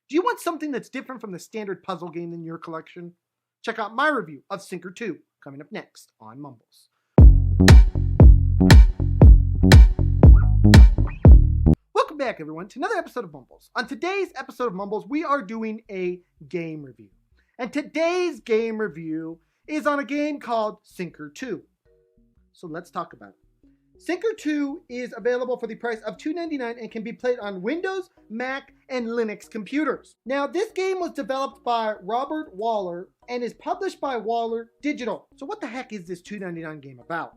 Do you want something that's different from the standard puzzle game in your collection? Check out my review of SiNKR 2 coming up next on Mumbles. Welcome back, everyone, to another episode of Mumbles. On today's episode of Mumbles, we are doing a game review. And today's game review is on a game called SiNKR 2. So let's talk about it. SiNKR 2 is available for the price of $2.99 and can be played on Windows, Mac, and Linux computers. Now, this game was developed by Robert Waller and is published by Waller Digital. So what the heck is this $2.99 game about?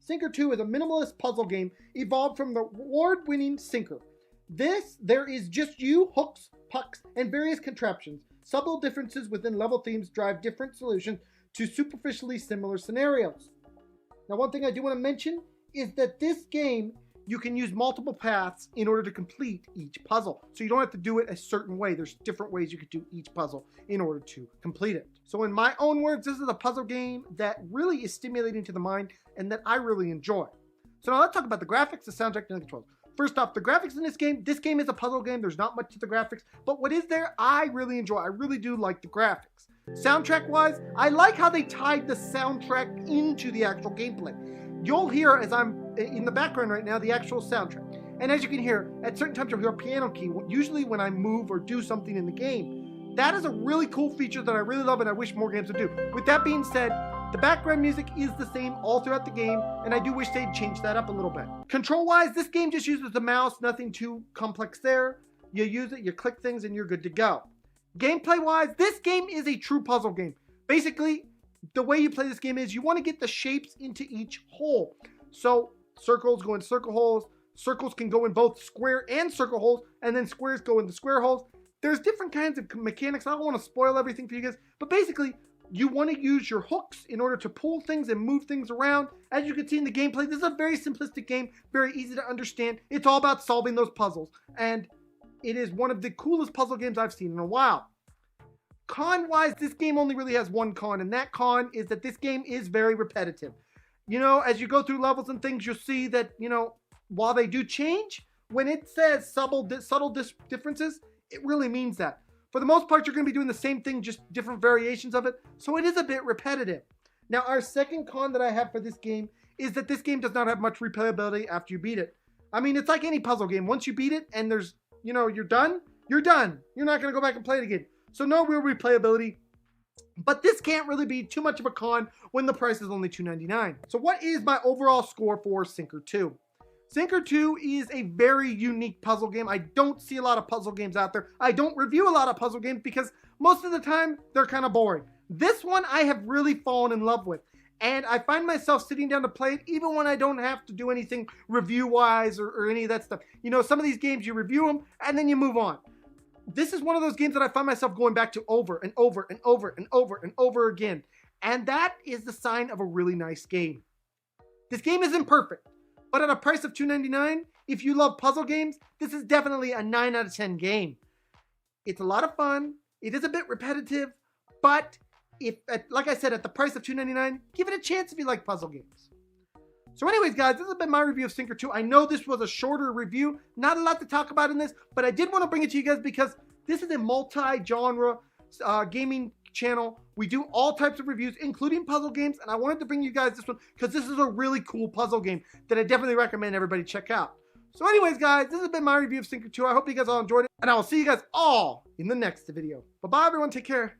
SiNKR 2 is a minimalist puzzle game evolved from the award-winning SiNKR. There is just you, hooks, pucks, and various contraptions. Subtle differences within level themes drive different solutions to superficially similar scenarios. Now, one thing I do want to mention is that this game, you can use multiple paths in order to complete each puzzle. So you don't have to do it a certain way. There's different ways you could do each puzzle in order to complete it. So in my own words, this is a puzzle game that really is stimulating to the mind and that I really enjoy. So now let's talk about the graphics, the soundtrack, and the controls. First off, the graphics in this game is a puzzle game. There's not much to the graphics, but what is there, I really enjoy. I really do like the graphics. Soundtrack-wise, I like how they tied the soundtrack into the actual gameplay. You'll hear, as I'm in the background right now, the actual soundtrack. And as you can hear, at certain times you'll hear a piano key, usually when I move or do something in the game. That is a really cool feature that I really love and I wish more games would do. With that being said, the background music is the same all throughout the game, and I do wish they'd change that up a little bit. Control-wise, this game just uses the mouse, nothing too complex there. You use it, you click things, and you're good to go. Gameplay-wise, this game is a true puzzle game. Basically, the way you play this game is you want to get the shapes into each hole. So circles go in circle holes, circles can go in both square and circle holes, and then squares go into square holes. There's different kinds of mechanics. I don't want to spoil everything for you guys, but basically you want to use your hooks in order to pull things and move things around. As you can see in the gameplay, this is a very simplistic game, very easy to understand. It's all about solving those puzzles, and it is one of the coolest puzzle games I've seen in a while. Con-wise, this game only really has one con, and that con is that this game is very repetitive. You know, as you go through levels and things, you'll see that, you know, while they do change, when it says subtle differences, it really means that. For the most part, you're going to be doing the same thing, just different variations of it, so it is a bit repetitive. Now, our second con that I have for this game is that this game does not have much replayability after you beat it. I mean, it's like any puzzle game. Once you beat it and there's, you know, you're done, you're done. You're not going to go back and play it again. So no real replayability, but this can't really be too much of a con when the price is only $2.99. So what is my overall score for SiNKR 2? SiNKR 2 is a very unique puzzle game. I don't see a lot of puzzle games out there. I don't review a lot of puzzle games because most of the time they're kind of boring. This one I have really fallen in love with, and I find myself sitting down to play it even when I don't have to do anything review-wise or any of that stuff. You know, some of these games you review them and then you move on. This is one of those games that I find myself going back to over and over and over and over and over again. And that is the sign of a really nice game. This game isn't perfect, but at a price of $2.99, if you love puzzle games, this is definitely a 9 out of 10 game. It's a lot of fun. It is a bit repetitive, but like I said, at the price of $2.99, give it a chance if you like puzzle games. So anyways, guys, this has been my review of SiNKR 2. I know this was a shorter review. Not a lot to talk about in this, but I did want to bring it to you guys because this is a multi-genre gaming channel. We do all types of reviews, including puzzle games, and I wanted to bring you guys this one because this is a really cool puzzle game that I definitely recommend everybody check out. So anyways, guys, this has been my review of SiNKR 2. I hope you guys all enjoyed it, and I will see you guys all in the next video. Bye-bye, everyone. Take care.